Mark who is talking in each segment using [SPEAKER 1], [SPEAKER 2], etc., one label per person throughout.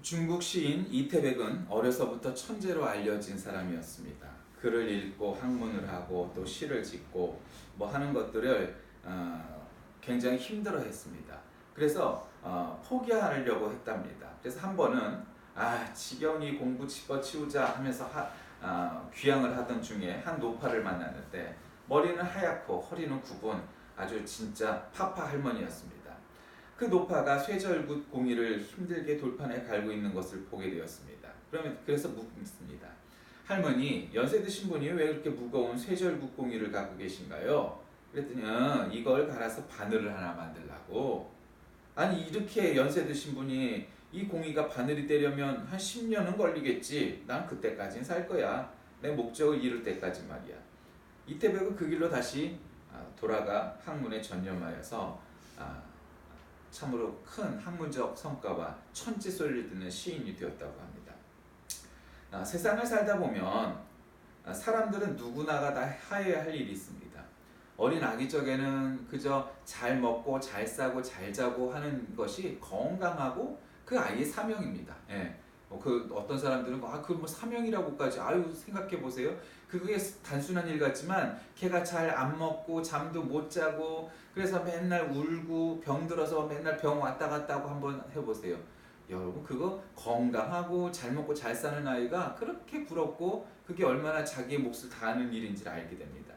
[SPEAKER 1] 중국 시인 이태백은 어려서부터 천재로 알려진 사람이었습니다. 글을 읽고 학문을 하고 또 시를 짓고 뭐 하는 것들을 굉장히 힘들어했습니다. 그래서 포기하려고 했답니다. 그래서 한 번은 지경이 공부 집어치우자 하면서 귀향을 하던 중에 한 노파를 만났는데 머리는 하얗고 허리는 굽은 아주 진짜 파파 할머니였습니다. 그 노파가 쇠절굽 공이를 힘들게 돌판에 갈고 있는 것을 보게 되었습니다. 그래서 묻습니다. 할머니, 연세 드신 분이 왜 이렇게 무거운 쇠절굽 공이를 갖고 계신가요? 그랬더니 이걸 갈아서 바늘을 하나 만들라고. 아니, 이렇게 연세 드신 분이 이 공이가 바늘이 되려면 한 10년은 걸리겠지. 난 그때까진 살 거야. 내 목적을 이룰 때까지 말이야. 이태백은 그 길로 다시 돌아가 학문에 전념하여서 참으로 큰 학문적 성과와 천지 소리를 듣는 시인이 되었다고 합니다. 세상을 살다 보면 사람들은 누구나가 다 하여야 할 일이 있습니다. 어린 아기 적에는 그저 잘 먹고 잘 싸고 잘 자고 하는 것이 건강하고 그 아이의 사명입니다. 예. 그 어떤 사람들은 그 뭐 사명이라고까지 생각해 보세요. 그게 단순한 일 같지만 걔가 잘 안 먹고 잠도 못 자고 그래서 맨날 울고 병들어서 맨날 병 왔다 갔다 하고 한번 해보세요. 여러분, 그거 건강하고 잘 먹고 잘 사는 아이가 그렇게 부럽고 그게 얼마나 자기의 몫을 다하는 일인지를 알게 됩니다.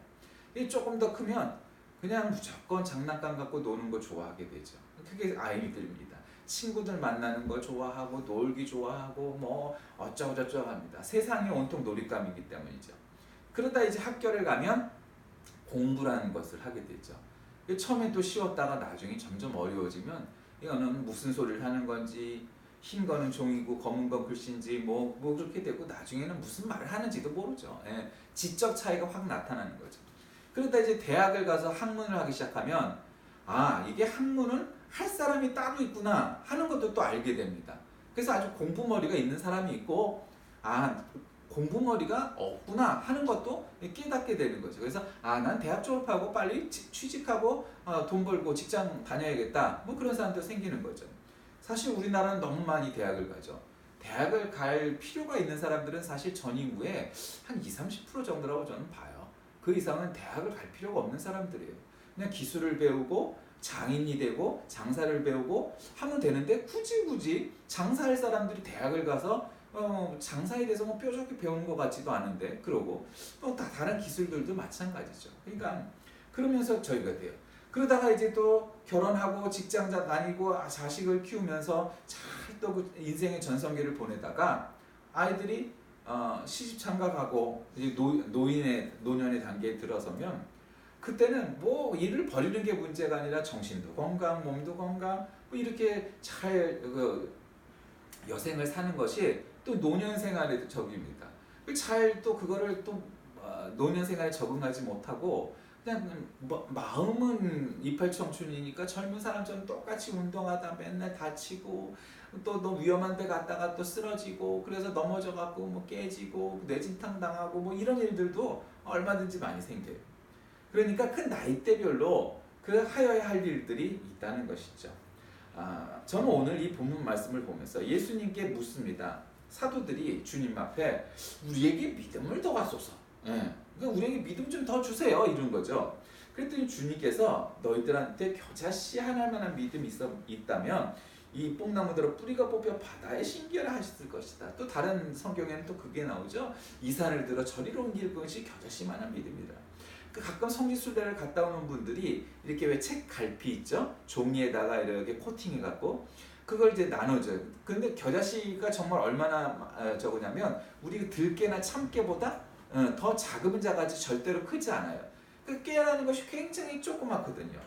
[SPEAKER 1] 조금 더 크면 그냥 무조건 장난감 갖고 노는 거 좋아하게 되죠. 그게 아이들입니다. 친구들 만나는 거 좋아하고 놀기 좋아하고 뭐 어쩌고저쩌고 합니다. 세상이 온통 놀잇감이기 때문이죠. 그러다 이제 학교를 가면 공부라는 것을 하게 되죠. 처음엔 또 쉬웠다가 나중에 점점 어려워지면 이거는 무슨 소리를 하는 건지, 흰 거는 종이고 검은 건 글씨인지 뭐 그렇게 되고 나중에는 무슨 말을 하는지도 모르죠. 예, 지적 차이가 확 나타나는 거죠. 그러다 이제 대학을 가서 학문을 하기 시작하면 이게 학문은 할 사람이 따로 있구나 하는 것도 또 알게 됩니다. 그래서 아주 공부머리가 있는 사람이 있고 공부머리가 없구나 하는 것도 깨닫게 되는 거죠. 그래서 난 대학 졸업하고 빨리 취직하고 돈 벌고 직장 다녀야겠다 뭐 그런 사람도 생기는 거죠. 사실 우리나라는 너무 많이 대학을 가죠. 대학을 갈 필요가 있는 사람들은 사실 전 인구의 한 20-30% 정도라고 저는 봐요. 그 이상은 대학을 갈 필요가 없는 사람들이에요. 그냥 기술을 배우고 장인이 되고 장사를 배우고 하면 되는데 굳이 장사할 사람들이 대학을 가서 장사에 대해서 뭐 뾰족히 배우는 것 같지도 않은데 그러고 다른 기술들도 마찬가지죠. 그러니까 그러면서 저희가 돼요. 그러다가 이제 또 결혼하고 직장 다니고 자식을 키우면서 잘 또 그 인생의 전성기를 보내다가 아이들이 시집 장가가고 이제 노년의 단계에 들어서면 그때는 뭐 일을 벌이는 게 문제가 아니라 정신도 건강, 몸도 건강 뭐 이렇게 잘 여생을 사는 것이 또 노년 생활의 적입니다. 잘 또 그거를 또 노년 생활에 적응하지 못하고 그냥 마음은 이팔 청춘이니까 젊은 사람처럼 똑같이 운동하다 맨날 다치고 또 너무 위험한 데 갔다가 또 쓰러지고 그래서 넘어져 갖고 뭐 깨지고 뇌진탕 당하고 뭐 이런 일들도 얼마든지 많이 생겨요. 그러니까 그 나이대별로 그 하여야 할 일들이 있다는 것이죠. 저는 오늘 이 본문 말씀을 보면서 예수님께 묻습니다. 사도들이 주님 앞에 우리에게 믿음을 더 가소서. 그러니까 우리에게 믿음 좀 더 주세요. 이런 거죠. 그랬더니 주님께서 너희들한테 겨자씨 하나만한 믿음이 있다면 이 뽕나무대로 뿌리가 뽑혀 바다에 심기를 하셨을 것이다. 또 다른 성경에는 또 그게 나오죠. 이 산을 들어 저리로 옮길 것이 겨자씨만한 믿음이다. 가끔 성지순례를 갔다 오는 분들이 이렇게 왜 책 갈피 있죠? 종이에다가 이렇게 코팅해갖고 그걸 이제 나눠줘요. 근데 겨자씨가 정말 얼마나 적으냐면 우리 들깨나 참깨보다 더 작으면 작아지 절대로 크지 않아요. 그 깨라는 것이 굉장히 조그맣거든요.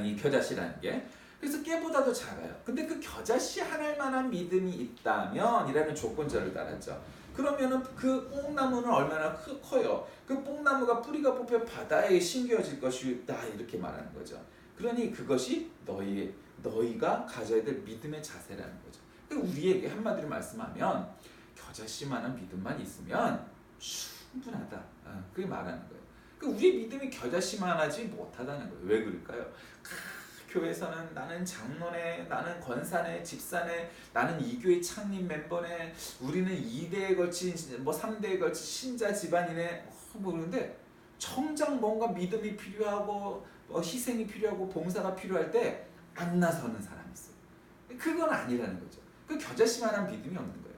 [SPEAKER 1] 이 겨자씨라는 게. 그래서 깨보다도 작아요. 근데 그 겨자씨 하나만한 믿음이 있다면 이라는 조건절을 달았죠. 그러면은 그 뽕나무는 얼마나 커요. 그 뽕나무가 뿌리가 뽑혀 바다에 심겨질 것이다 이렇게 말하는 거죠. 그러니 그것이 너희가 가져야 될 믿음의 자세라는 거죠. 우리에게 한마디로 말씀하면 겨자씨만한 믿음만 있으면 충분하다. 그게 말하는 거예요. 우리의 믿음이 겨자씨만하지 못하다는 거예요. 왜 그럴까요? 교회에서는 나는 장로네, 나는 권사네, 집사네, 나는 이 교회 창립 멤버네, 우리는 2대에 걸친 뭐 3대에 걸친 신자 집안이네, 뭐 그런데 정작 뭔가 믿음이 필요하고 희생이 필요하고 봉사가 필요할 때 안 나서는 사람이 있어요. 그건 아니라는 거죠. 그 겨자씨만한 믿음이 없는 거예요.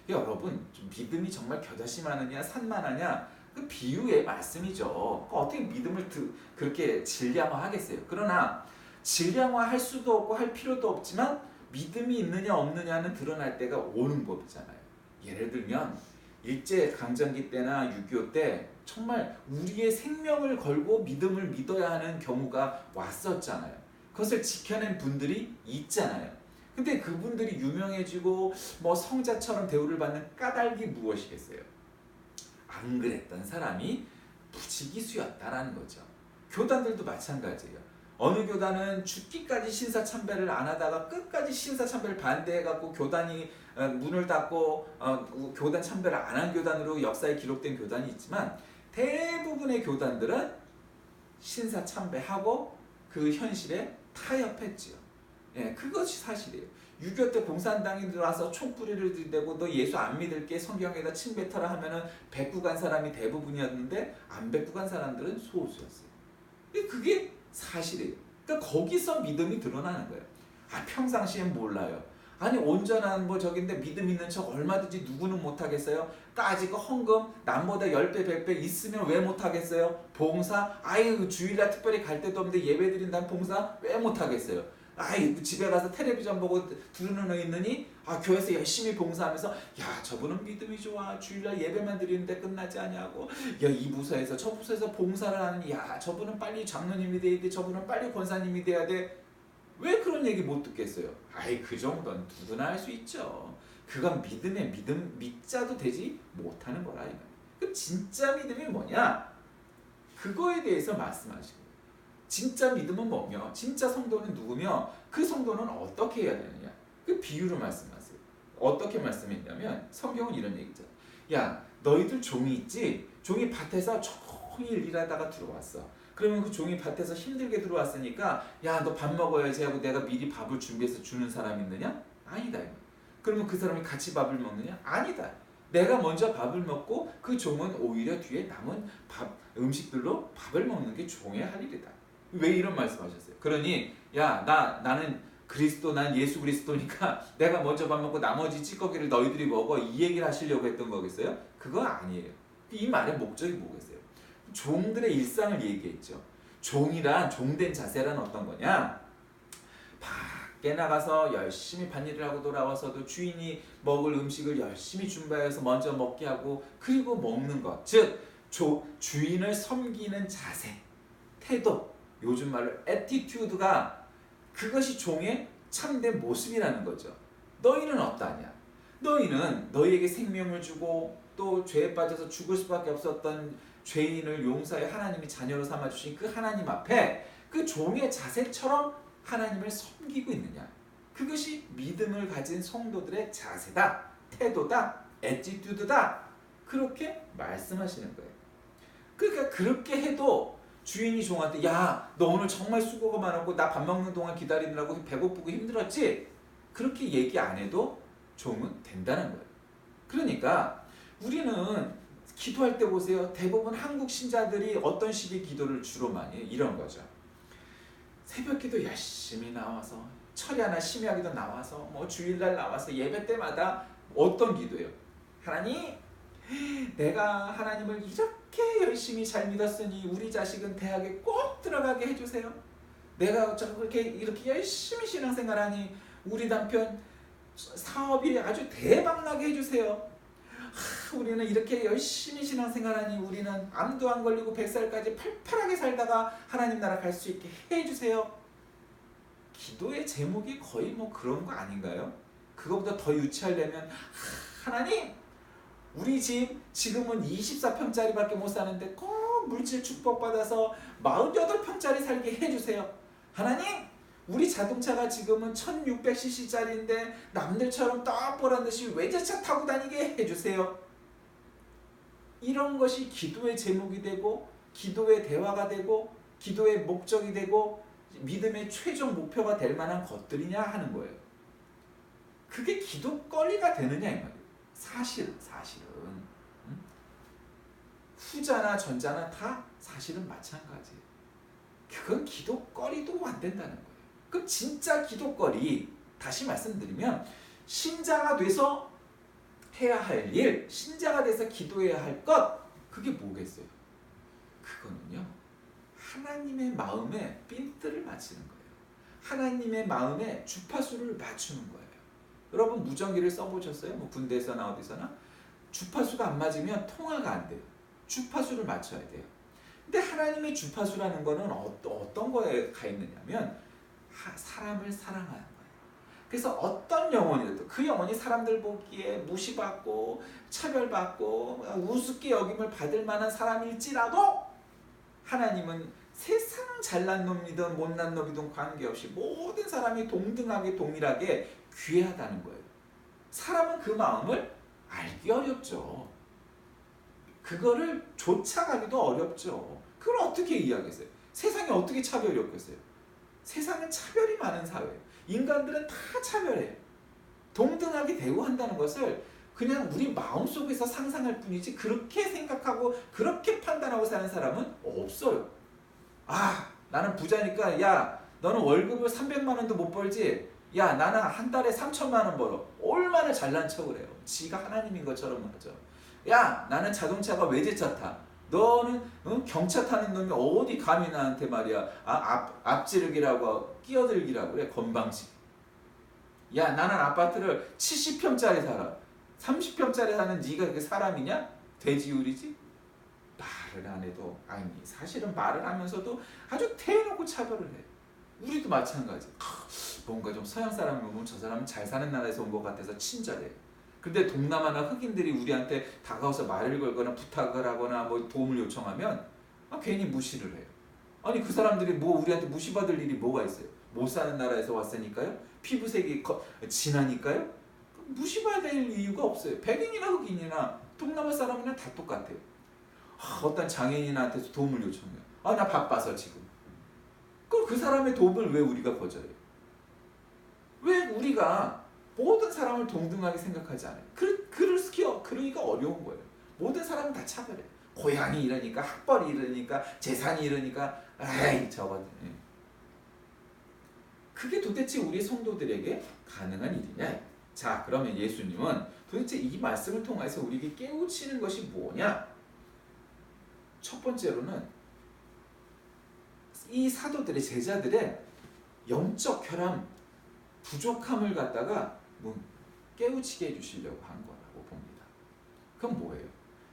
[SPEAKER 1] 여러분, 좀 믿음이 정말 겨자씨만하냐 산만하냐 그 비유의 말씀이죠. 어떻게 믿음을 그렇게 질량화하겠어요. 그러나 질량화할 수도 없고 할 필요도 없지만 믿음이 있느냐 없느냐는 드러날 때가 오는 법이잖아요. 예를 들면 일제강점기 때나 6.25 때 정말 우리의 생명을 걸고 믿음을 믿어야 하는 경우가 왔었잖아요. 그것을 지켜낸 분들이 있잖아요. 근데 그분들이 유명해지고 뭐 성자처럼 대우를 받는 까닭이 무엇이겠어요? 안 그랬던 사람이 부지기수였다라는 거죠. 교단들도 마찬가지예요. 어느 교단은 죽기까지 신사참배를 안 하다가 끝까지 신사참배를 반대해갖고 교단이 문을 닫고 교단 참배를 안 한 교단으로 역사에 기록된 교단이 있지만 대부분의 교단들은 신사참배하고 그 현실에 타협했지요. 예, 그것이 사실이에요. 6.25 때 공산당이 들어와서 총뿌리를 들이대고 너 예수 안 믿을게 성경에다 침 뱉어라 하면은 뱉고 간 사람이 대부분이었는데 안 뱉고 간 사람들은 소수였어요. 그게 사실이에요. 그러니까 거기서 믿음이 드러나는 거예요. 평상시엔 몰라요. 아니 온전한 뭐 저긴데 믿음 있는 척 얼마든지 누구는 못하겠어요? 따지고 헌금 남보다 10배 100배 있으면 왜 못하겠어요? 봉사 주일날 특별히 갈 데도 없는데 예배 드린다는 봉사 왜 못하겠어요? 집에 가서 텔레비전 보고 두루누 있느니 교회에서 열심히 봉사하면서 야 저분은 믿음이 좋아 주일날 예배만 드리는데 끝나지 않냐고 야 이 부서에서 저 부서에서 봉사를 하는 야 저분은 빨리 장로님이 돼야 돼 저분은 빨리 권사님이 돼야 돼 왜 그런 얘기 못 듣겠어요? 그 정도는 누구나 할 수 있죠. 그건 믿음의 믿자도 되지 못하는 거라 이거예요. 그럼 진짜 믿음이 뭐냐? 그거에 대해서 말씀하시고 진짜 믿음은 뭐며 진짜 성도는 누구며 그 성도는 어떻게 해야 되느냐 그 비유로 말씀하세요. 어떻게 말씀했냐면 성경은 이런 얘기죠. 야 너희들 종이 있지? 종이 밭에서 종일 일하다가 들어왔어. 그러면 그 종이 밭에서 힘들게 들어왔으니까 야 너 밥 먹어야지 하고 내가 미리 밥을 준비해서 주는 사람 있느냐? 아니다. 그러면 그 사람이 같이 밥을 먹느냐? 아니다. 내가 먼저 밥을 먹고 그 종은 오히려 뒤에 남은 음식들로 밥을 먹는 게 종의 할 일이다. 왜 이런 말씀하셨어요? 그러니 나는 그리스도 난 예수 그리스도니까 내가 먼저 밥 먹고 나머지 찌꺼기를 너희들이 먹어 이 얘기를 하시려고 했던 거겠어요? 그거 아니에요. 이 말의 목적이 뭐겠어요? 종들의 일상을 얘기했죠. 종된 자세란 어떤 거냐? 밖에 나가서 열심히 밭일을 하고 돌아와서도 주인이 먹을 음식을 열심히 준비해서 먼저 먹게 하고 그리고 먹는 것. 즉 주인을 섬기는 자세, 태도, 요즘 말로 애티튜드가 그것이 종의 참된 모습이라는 거죠. 너희는 어떠냐? 너희는 너희에게 생명을 주고 또 죄에 빠져서 죽을 수밖에 없었던 죄인을 용서해 하나님이 자녀로 삼아주신 그 하나님 앞에 그 종의 자세처럼 하나님을 섬기고 있느냐? 그것이 믿음을 가진 성도들의 자세다, 태도다, 애티튜드다. 그렇게 말씀하시는 거예요. 그러니까 그렇게 해도 주인이 종한테 야, 너 오늘 정말 수고가 많았고 나 밥 먹는 동안 기다리느라고 배고프고 힘들었지? 그렇게 얘기 안 해도 종은 된다는 거예요. 그러니까 우리는 기도할 때 보세요. 대부분 한국 신자들이 어떤 식의 기도를 주로 많이 해요? 이런 거죠. 새벽 기도 열심히 나와서 철야나 심야기도 나와서 뭐 주일날 나와서 예배 때마다 어떤 기도예요? 하나님 내가 하나님을 이렇게 열심히 잘 믿었으니 우리 자식은 대학에 꼭 들어가게 해주세요. 내가 이렇게 열심히 신앙생활하니 우리 남편 사업이 아주 대박나게 해주세요. 우리는 이렇게 열심히 신앙생활하니 우리는 암도 안 걸리고 100살까지 팔팔하게 살다가 하나님 나라 갈 수 있게 해주세요. 기도의 제목이 거의 뭐 그런 거 아닌가요? 그거보다 더 유치하려면 하나님 우리 집 지금은 24평짜리밖에 못 사는데 꼭 물질 축복받아서 48평짜리 살게 해주세요. 하나님 우리 자동차가 지금은 1600cc짜리인데 남들처럼 떡보란 듯이 외제차 타고 다니게 해주세요. 이런 것이 기도의 제목이 되고 기도의 대화가 되고 기도의 목적이 되고 믿음의 최종 목표가 될 만한 것들이냐 하는 거예요. 그게 기도거리가 되느냐 이 말이에요. 사실은 후자나 전자나 다 사실은 마찬가지예요. 그건 기도거리도 안 된다는 거예요. 그럼 진짜 기도거리, 다시 말씀드리면 신자가 돼서 해야 할 일, 신자가 돼서 기도해야 할 것, 그게 뭐겠어요? 그거는요, 하나님의 마음에 핀트를 맞추는 거예요. 하나님의 마음에 주파수를 맞추는 거예요. 여러분 무전기를 써보셨어요? 뭐 군대에서나 어디서나? 주파수가 안 맞으면 통화가 안 돼요. 주파수를 맞춰야 돼요. 근데 하나님의 주파수라는 거는 어떤 거에 가 있느냐면 사람을 사랑하는 거예요. 그래서 어떤 영혼이라도 그 영혼이 사람들 보기에 무시받고 차별받고 우습게 여김을 받을 만한 사람일지라도 하나님은 세상 잘난 놈이든 못난 놈이든 관계없이 모든 사람이 동등하게 동일하게 귀하다는 거예요. 사람은 그 마음을 알기 어렵죠. 그거를 쫓아가기도 어렵죠. 그걸 어떻게 이해하겠어요? 세상에 어떻게 차별이 없겠어요? 세상은 차별이 많은 사회예요. 인간들은 다 차별해요. 동등하게 대우한다는 것을 그냥 우리 마음속에서 상상할 뿐이지 그렇게 생각하고 그렇게 판단하고 사는 사람은 없어요. 아, 나는 부자니까 야, 너는 월급을 300만 원도 못 벌지? 야, 나는 한 달에 3천만 원 벌어. 얼마나 잘난 척을 해요. 지가 하나님인 것처럼 하죠. 야, 나는 자동차가 외제차 타. 너는 경차 타는 놈이 어디 감히 나한테 말이야 앞지르기라고 끼어들기라고 그래. 건방지게. 야, 나는 아파트를 70평짜리 살아. 30평짜리 사는 네가 그게 사람이냐? 돼지우리지? 말을 안 해도 아니 사실은 말을 하면서도 아주 대놓고 차별을 해. 우리도 마찬가지. 뭔가 좀 서양 사람을 보면 저 사람은 잘 사는 나라에서 온 것 같아서 친절해. 근데 동남아나 흑인들이 우리한테 다가와서 말을 걸거나 부탁을 하거나 뭐 도움을 요청하면 괜히 무시를 해요. 아니 그 사람들이 뭐 우리한테 무시받을 일이 뭐가 있어요? 못 사는 나라에서 왔으니까요? 피부색이 진하니까요? 무시받아야 될 이유가 없어요. 백인이나 흑인이나 동남아 사람이나 다 똑같아요. 어떤 장애인한테서 도움을 요청해요. 나 바빠서 지금. 그럼 그 사람의 도움을 왜 우리가 거절해요? 왜 우리가 모든 사람을 동등하게 생각하지 않아요? 그러기가 어려운 거예요. 모든 사람은 다 차별해. 고향이 이러니까, 학벌이 이러니까, 재산이 이러니까, 아이 저거. 그게 도대체 우리 성도들에게 가능한 일이냐? 자, 그러면 예수님은 도대체 이 말씀을 통해서 우리에게 깨우치는 것이 뭐냐? 첫 번째로는 이 사도들의 제자들의 영적 혈압 부족함을 갖다가 깨우치게 해주시려고 한 거라고 봅니다. 그건 뭐예요?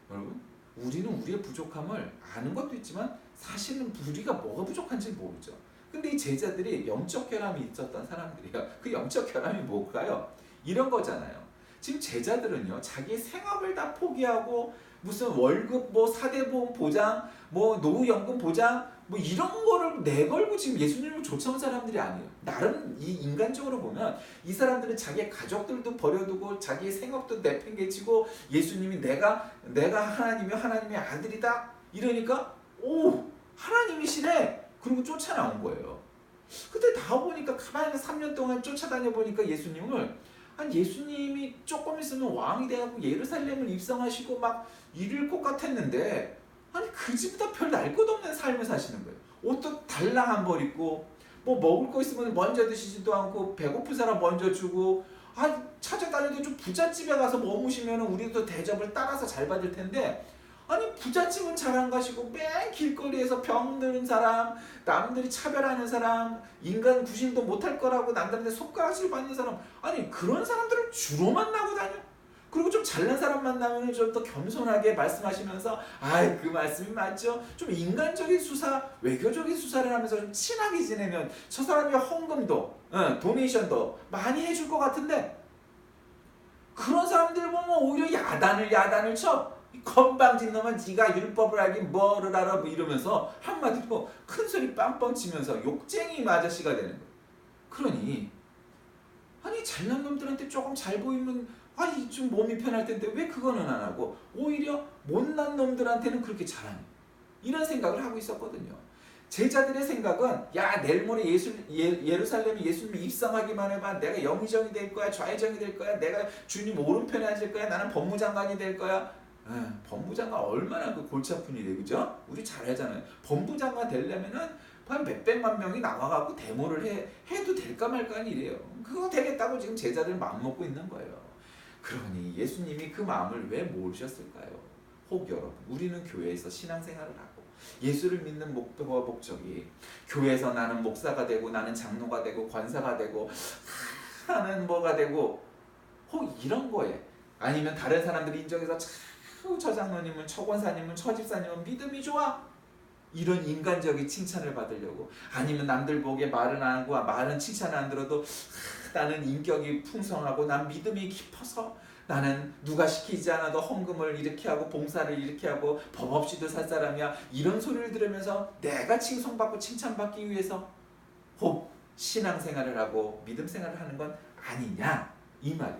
[SPEAKER 1] 여러분, 우리는 우리의 부족함을 아는 것도 있지만 사실은 우리가 뭐가 부족한지 모르죠. 근데 이 제자들이 영적 혈압이 있었던 사람들이에요. 그 영적 혈압이 뭘까요? 이런 거잖아요. 지금 제자들은요, 자기 생업을 다 포기하고 무슨 월급, 뭐 사대보험 보장, 뭐 노후연금 보장, 뭐 이런 거를 내걸고 지금 예수님을 쫓아온 사람들이 아니에요. 나름 이 인간적으로 보면 이 사람들은 자기의 가족들도 버려두고 자기의 생업도 내팽개치고 예수님이 내가 하나님의 아들이다 이러니까 오 하나님이시래. 그리고 쫓아나온 거예요. 근데 다 보니까 가만히 3년 동안 쫓아다녀 보니까 예수님이 조금 있으면 왕이 돼갖고 예루살렘을 입성하시고 막 이럴 것 같았는데 그 집보다 별 날 것 없는 삶을 사시는 거예요. 옷도 달랑 한 벌 입고 뭐 먹을 거 있으면 먼저 드시지도 않고 배고픈 사람 먼저 주고 찾아다녀도 좀 부잣집에 가서 머무시면 우리도 대접을 따라서 잘 받을 텐데 부잣집은 잘 안 가시고 맨 길거리에서 병드는 사람, 남들이 차별하는 사람, 인간 구실도 못할 거라고 남들한테 손가락질 받는 사람 그런 사람들을 주로 만나고 다녀. 그리고 좀 잘난 사람 만나면 좀 더 겸손하게 말씀하시면서 그 말씀이 맞죠? 좀 인간적인 수사, 외교적인 수사를 하면서 좀 친하게 지내면 저 사람이 헌금도, 도네이션도 많이 해줄 것 같은데 그런 사람들 보면 오히려 야단을 쳐. 건방진 놈은 네가 율법을 알긴 뭐를 알아 뭐 이러면서 한마디로 큰 소리 빵빵 치면서 욕쟁이 아저씨가 되는 거예요. 그러니 잘난 놈들한테 조금 잘 보이면 좀 몸이 편할 텐데 왜 그거는 안 하고 오히려 못난 놈들한테는 그렇게 잘하네. 이런 생각을 하고 있었거든요. 제자들의 생각은 야 내일 모레 예루살렘에 예수님이 입성하기만 해봐. 내가 영의정이 될 거야. 좌의정이 될 거야. 내가 주님 오른편에 앉을 거야. 나는 법무장관이 될 거야. 법무장관 얼마나 그 골치 아픈 일이에요. 그죠? 우리 잘 알잖아요. 법무장관 되려면은 한 몇백만 명이 나와갖고 데모를 해도 될까 말까 하는 일이에요. 그거 되겠다고 지금 제자들 마음먹고 있는 거예요. 그러니 예수님이 그 마음을 왜 모르셨을까요? 혹 여러분, 우리는 교회에서 신앙생활을 하고 예수를 믿는 목표와 목적이 교회에서 나는 목사가 되고 나는 장로가 되고 권사가 되고 나는 뭐가 되고 혹 이런 거에 아니면 다른 사람들이 인정해서 저 장로님은 저 권사님은 저 집사님은 믿음이 좋아 이런 인간적인 칭찬을 받으려고 아니면 남들 보기에 말은 안 하고 말은 칭찬 안 들어도 나는 인격이 풍성하고 난 믿음이 깊어서 나는 누가 시키지 않아도 헌금을 이렇게 하고 봉사를 이렇게 하고 법 없이도 살 사람이야 이런 소리를 들으면서 내가 칭송받고 칭찬받기 위해서 혹 신앙생활을 하고 믿음생활을 하는 건 아니냐 이 말이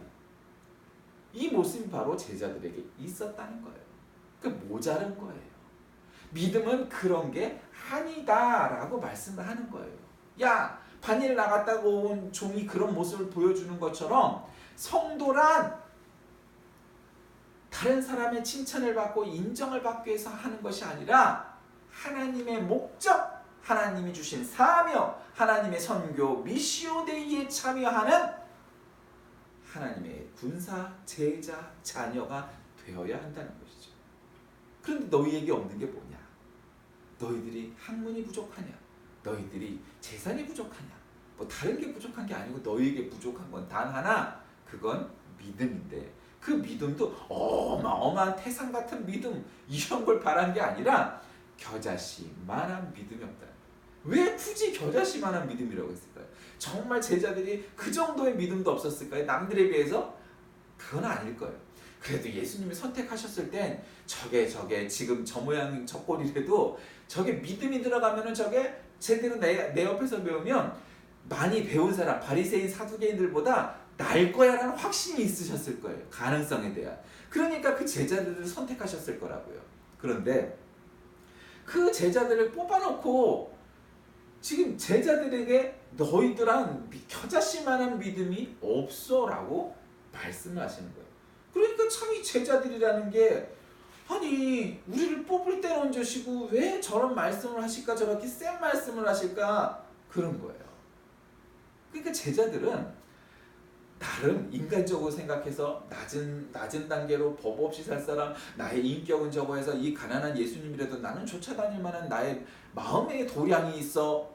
[SPEAKER 1] 이 모습이 바로 제자들에게 있었다는 거예요. 그 모자른 거예요. 믿음은 그런 게 아니다 라고 말씀을 하는 거예요. 야 반일 나갔다고 온 종이 그런 모습을 보여주는 것처럼 성도란 다른 사람의 칭찬을 받고 인정을 받기 위해서 하는 것이 아니라 하나님의 목적, 하나님이 주신 사명, 하나님의 선교 미시오 데이에 참여하는 하나님의 군사, 제자, 자녀가 되어야 한다는 것이죠. 그런데 너희에게 없는 게 뭐냐? 너희들이 학문이 부족하냐? 너희들이 재산이 부족하냐? 뭐 다른 게 부족한 게 아니고 너희에게 부족한 건 단 하나, 그건 믿음인데 그 믿음도 어마어마한 태산 같은 믿음 이런 걸 바란 게 아니라 겨자씨만한 믿음이 없다. 왜 굳이 겨자씨만한 믿음이라고 했을까요? 정말 제자들이 그 정도의 믿음도 없었을까요? 남들에 비해서? 그건 아닐 거예요. 그래도 예수님이 선택하셨을 땐 저게 지금 저 모양 저 꼴이라도 저게 믿음이 들어가면은 저게 제대로 내 옆에서 배우면 많이 배운 사람 바리새인 사두개인들보다 나을 거야 라는 확신이 있으셨을 거예요. 가능성에 대한. 그러니까 그 제자들을 선택하셨을 거라고요. 그런데 그 제자들을 뽑아놓고 지금 제자들에게 너희들한 겨자씨만한 믿음이 없어 라고 말씀을 하시는 거예요. 그러니까 참 이 제자들이라는 게 아니 우리를 뽑을 때는 언제시고 왜 저런 말씀을 하실까 저렇게 센 말씀을 하실까 그런 거예요. 그러니까 제자들은 나름 인간적으로 생각해서 낮은 단계로 법 없이 살 사람 나의 인격은 저거 해서 이 가난한 예수님이라도 나는 쫓아다닐 만한 나의 마음의 도량이 있어.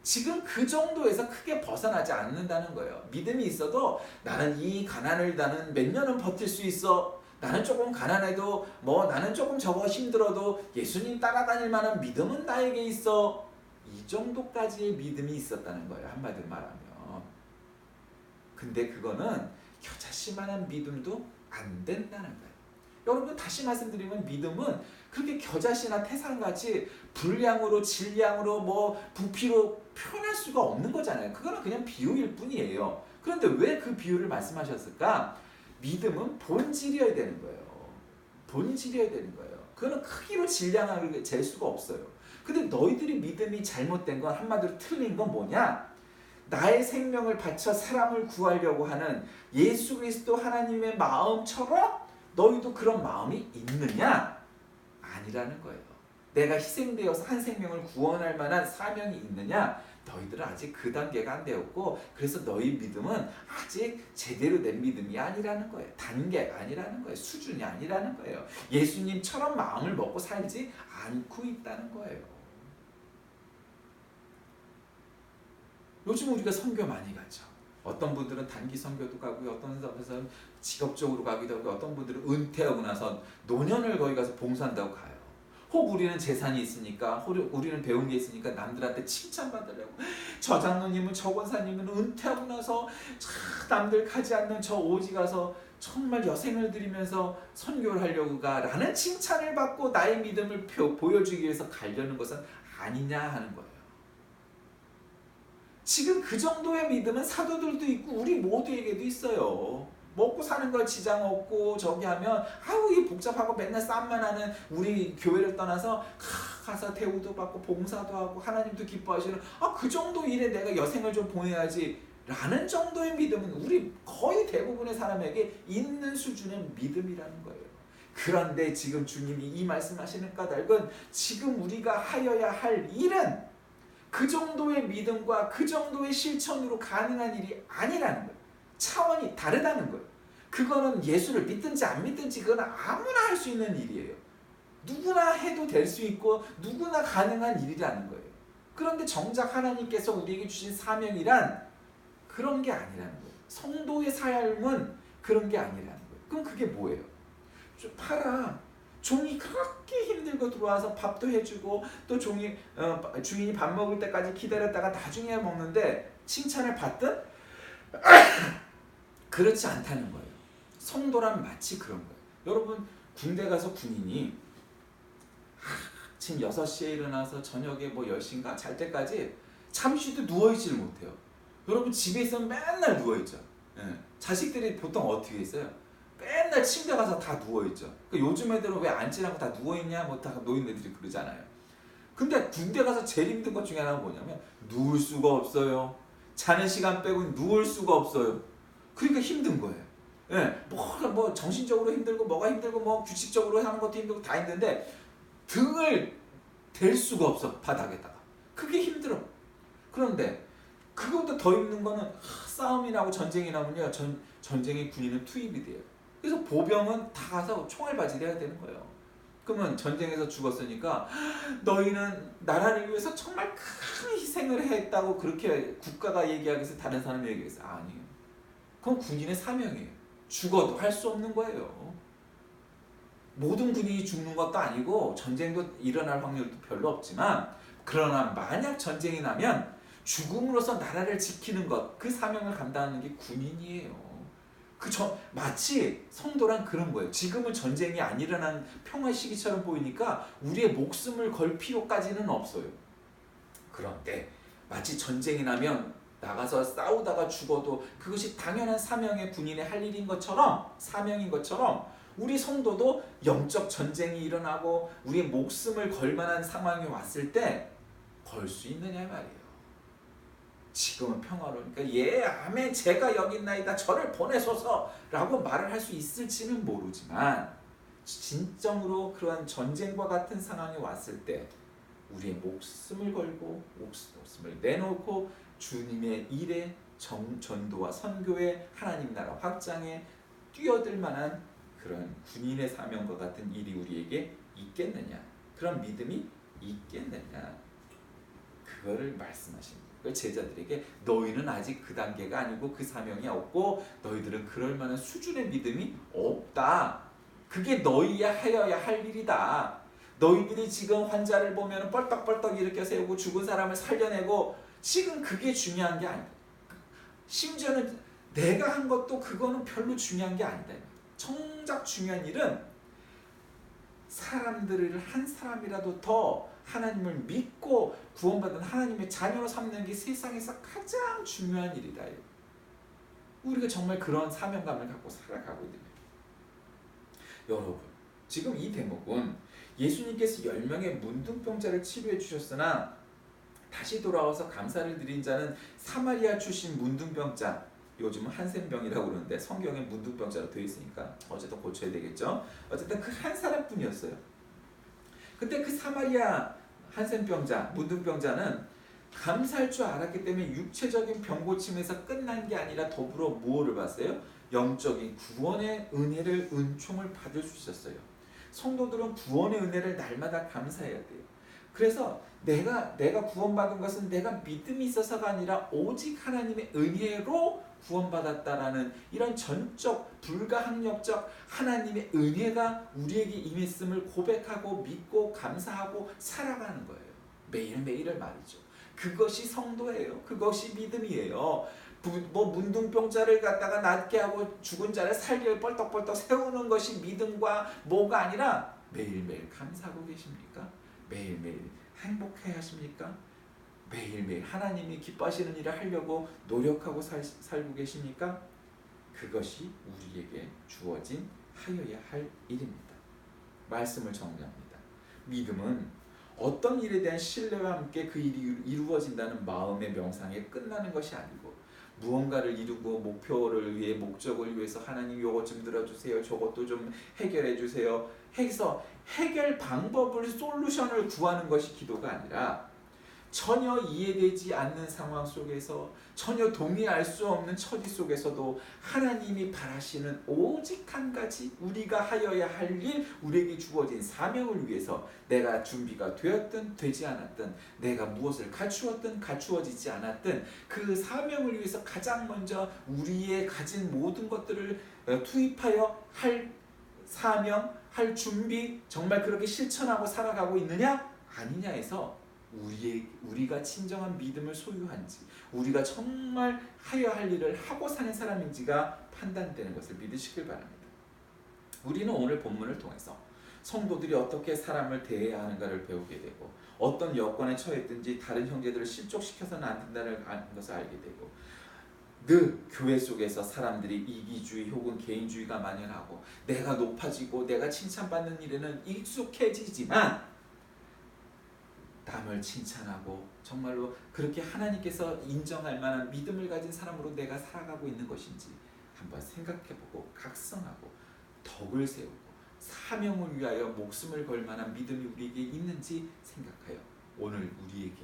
[SPEAKER 1] 지금 그 정도에서 크게 벗어나지 않는다는 거예요. 믿음이 있어도 나는 이 가난을 나는 몇 년은 버틸 수 있어. 나는 조금 가난해도 뭐 나는 조금 저거 힘들어도 예수님 따라다닐 만한 믿음은 나에게 있어. 이 정도까지의 믿음이 있었다는 거예요. 한마디로 말하면. 근데 그거는 겨자씨만한 믿음도 안 된다는 거예요. 여러분 다시 말씀드리면 믿음은 그렇게 겨자씨나 태산같이 분량으로 질량으로 뭐 부피로 표현할 수가 없는 거잖아요. 그거는 그냥 비유일 뿐이에요. 그런데 왜 그 비유를 말씀하셨을까? 믿음은 본질이어야 되는 거예요. 본질이어야 되는 거예요. 그거는 크기로 질량을 잴 수가 없어요. 근데 너희들이 믿음이 잘못된 건 한마디로 틀린 건 뭐냐? 나의 생명을 바쳐 사람을 구하려고 하는 예수 그리스도 하나님의 마음처럼 너희도 그런 마음이 있느냐? 아니라는 거예요. 내가 희생되어서 한 생명을 구원할 만한 사명이 있느냐? 너희들은 아직 그 단계가 안 되었고 그래서 너희 믿음은 아직 제대로 된 믿음이 아니라는 거예요. 단계가 아니라는 거예요. 수준이 아니라는 거예요. 예수님처럼 마음을 먹고 살지 않고 있다는 거예요. 요즘 우리가 선교 많이 가죠. 어떤 분들은 단기 선교도 가고요. 어떤 사람은 직업적으로 가기도 하고 어떤 분들은 은퇴하고 나서 노년을 거기 가서 봉사한다고 가요. 혹 우리는 재산이 있으니까 혹 우리는 배운 게 있으니까 남들한테 칭찬받으려고 저 장로님은 저 권사님은 은퇴하고 나서 남들 가지 않는 저 오지 가서 정말 여생을 들이면서 선교를 하려고 가라는 칭찬을 받고 나의 믿음을 보여주기 위해서 가려는 것은 아니냐 하는 거예요. 지금 그 정도의 믿음은 사도들도 있고 우리 모두에게도 있어요. 먹고 사는 거 지장 없고 저기 하면 아우 이 복잡하고 맨날 싸움만 하는 우리 교회를 떠나서 가서 대우도 받고 봉사도 하고 하나님도 기뻐하시는 그 정도 일에 내가 여생을 좀 보내야지 라는 정도의 믿음은 우리 거의 대부분의 사람에게 있는 수준의 믿음이라는 거예요. 그런데 지금 주님이 이 말씀하시는 까닭은 지금 우리가 하여야 할 일은 그 정도의 믿음과 그 정도의 실천으로 가능한 일이 아니라는 거예요. 차원이 다르다는 거예요. 그거는 예수를 믿든지 안 믿든지 그건 아무나 할 수 있는 일이에요. 누구나 해도 될 수 있고 누구나 가능한 일이라는 거예요. 그런데 정작 하나님께서 우리에게 주신 사명이란 그런 게 아니라는 거예요. 성도의 삶은 그런 게 아니라는 거예요. 그럼 그게 뭐예요? 좀 봐라. 종이 그렇게 힘들고 들어와서 밥도 해주고 또 주인이 밥 먹을 때까지 기다렸다가 나중에 먹는데 칭찬을 받든? 그렇지 않다는 거예요. 성도란 마치 그런 거예요. 여러분 군대 가서 군인이 아침 6시에 일어나서 저녁에 10시인가 잘 때까지 잠시도 누워있지를 못해요. 여러분 집에 있으면 맨날 누워있죠. 자식들이 보통 어떻게 있어요? 맨날 침대 가서 다 누워있죠. 그러니까 요즘 애들은 왜 앉지 않고 다 누워있냐? 다 노인네들이 그러잖아요. 근데 군대 가서 제일 힘든 것 중에 하나가 뭐냐면 누울 수가 없어요. 자는 시간 빼고 누울 수가 없어요. 그러니까 힘든 거예요. 뭐 정신적으로 힘들고 뭐가 힘들고 뭐 규칙적으로 하는 것도 힘들고 다 힘든데 등을 댈 수가 없어 바닥에다가. 그게 힘들어. 그런데 그것보다 더 힘든 거는 싸움이 나고 전쟁이 나면요 전쟁의 군인은 투입이 돼요. 그래서 보병은 다 가서 총알바지를 해야 되는 거예요. 그러면 전쟁에서 죽었으니까 너희는 나라를 위해서 정말 큰 희생을 했다고 그렇게 국가가 얘기하겠어요? 다른 사람이 얘기했어요? 아니에요. 그건 군인의 사명이에요. 죽어도 할 수 없는 거예요. 모든 군인이 죽는 것도 아니고 전쟁도 일어날 확률도 별로 없지만 그러나 만약 전쟁이 나면 죽음으로써 나라를 지키는 것, 그 사명을 감당하는 게 군인이에요. 마치 성도란 그런 거예요. 지금은 전쟁이 안 일어난 평화 시기처럼 보이니까 우리의 목숨을 걸 필요까지는 없어요. 그런데 마치 전쟁이 나면 나가서 싸우다가 죽어도 그것이 당연한 사명의 군인의 할 일인 것처럼 사명인 것처럼 우리 성도도 영적 전쟁이 일어나고 우리의 목숨을 걸 만한 상황이 왔을 때 걸 수 있느냐 말이에요. 지금은 평화로우니까 예 아멘 제가 여기 있나이다 저를 보내소서 라고 말을 할 수 있을지는 모르지만 진정으로 그러한 전쟁과 같은 상황이 왔을 때 우리의 목숨을 걸고 목숨을 내놓고 주님의 일에 전도와 선교에 하나님 나라 확장에 뛰어들 만한 그런 군인의 사명과 같은 일이 우리에게 있겠느냐, 그런 믿음이 있겠느냐, 그거를 말씀하십니다. 제자들에게 너희는 아직 그 단계가 아니고 그 사명이 없고 너희들은 그럴 만한 수준의 믿음이 없다. 그게 너희야 하여야 할 일이다. 너희들이 지금 환자를 보면 뻘떡뻘떡 일으켜 세우고 죽은 사람을 살려내고 지금 그게 중요한 게 아니다. 심지어는 내가 한 것도 그거는 별로 중요한 게 아니다. 정작 중요한 일은 사람들을 한 사람이라도 더 하나님을 믿고 구원받은 하나님의 자녀로 삼는 게 세상에서 가장 중요한 일이다. 우리가 정말 그런 사명감을 갖고 살아가고 있는 거예요. 여러분, 지금 이 대목은 예수님께서 10명의 문둥병자를 치료해 주셨으나 다시 돌아와서 감사를 드린 자는 사마리아 출신 문둥병자, 요즘은 한센병이라고 그러는데 성경에 문둥병자로 되어 있으니까 어쨌든 고쳐야 되겠죠. 어쨌든 그 한 사람뿐이었어요. 근데 그 사마리아 한센병자, 문둥병자는 감사할 줄 알았기 때문에 육체적인 병 고침에서 끝난 게 아니라 더불어 무엇을 봤어요? 영적인 구원의 은혜를, 은총을 받을 수 있었어요. 성도들은 구원의 은혜를 날마다 감사해야 돼요. 그래서 내가 구원받은 것은 내가 믿음이 있어서가 아니라 오직 하나님의 은혜로 구원받았다라는 이런 전적 불가항력적 하나님의 은혜가 우리에게 임했음을 고백하고 믿고 감사하고 살아가는 거예요. 매일매일을 말이죠. 그것이 성도예요. 그것이 믿음이에요. 문둥병자를 갖다가 낫게 하고 죽은 자를 살게 뻘떡뻘떡 세우는 것이 믿음과 뭐가 아니라 매일매일 감사하고 계십니까? 매일매일 행복해 하십니까? 매일매일 하나님이 기뻐하시는 일을 하려고 노력하고 살고 계십니까? 그것이 우리에게 주어진 하여야 할 일입니다. 말씀을 정리합니다. 믿음은 어떤 일에 대한 신뢰와 함께 그 일이 이루어진다는 마음의 명상에 끝나는 것이 아니고, 무언가를 이루고 목표를 위해, 목적을 위해서 하나님 요것 좀 들어주세요, 저것도 좀 해결해 주세요 해서 해결 방법을, 솔루션을 구하는 것이 기도가 아니라, 전혀 이해되지 않는 상황 속에서, 전혀 동의할 수 없는 처지 속에서도 하나님이 바라시는 오직 한 가지, 우리가 하여야 할 일, 우리에게 주어진 사명을 위해서, 내가 준비가 되었든 되지 않았든, 내가 무엇을 갖추었든 갖추어지지 않았든, 그 사명을 위해서 가장 먼저 우리의 가진 모든 것들을 투입하여 할 사명, 할 준비, 정말 그렇게 실천하고 살아가고 있느냐 아니냐에서 우리가 진정한 믿음을 소유한지, 우리가 정말 하여야 할 일을 하고 사는 사람인지가 판단되는 것을 믿으시길 바랍니다. 우리는 오늘 본문을 통해서 성도들이 어떻게 사람을 대해야 하는가를 배우게 되고, 어떤 여건에 처했든지 다른 형제들을 실족시켜서는 안 된다는 것을 알게 되고, 늘 교회 속에서 사람들이 이기주의 혹은 개인주의가 만연하고, 내가 높아지고 내가 칭찬받는 일에는 익숙해지지만 남을 칭찬하고 정말로 그렇게 하나님께서 인정할 만한 믿음을 가진 사람으로 내가 살아가고 있는 것인지 한번 생각해보고, 각성하고 덕을 세우고 사명을 위하여 목숨을 걸 만한 믿음이 우리에게 있는지 생각하여 오늘 우리에게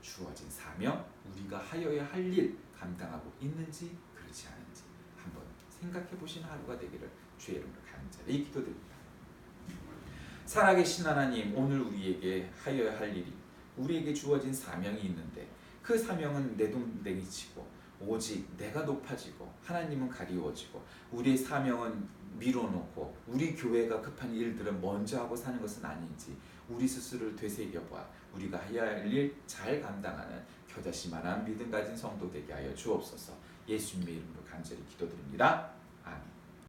[SPEAKER 1] 주어진 사명, 우리가 하여야 할 일 감당하고 있는지 그렇지 않은지 한번 생각해보시는 하루가 되기를 주의 이름으로 간절히 기도드립니다. 살아계신 하나님, 오늘 우리에게 하여야 할 일이, 우리에게 주어진 사명이 있는데, 그 사명은 내동댕이치고 오직 내가 높아지고 하나님은 가리워지고, 우리의 사명은 밀어놓고 우리 교회가 급한 일들은 먼저 하고 사는 것은 아닌지 우리 스스로를 되새겨봐 우리가 해야 할 일 잘 감당하는 겨자씨만한 믿음 가진 성도 되게 하여 주옵소서. 예수님의 이름으로 간절히 기도드립니다.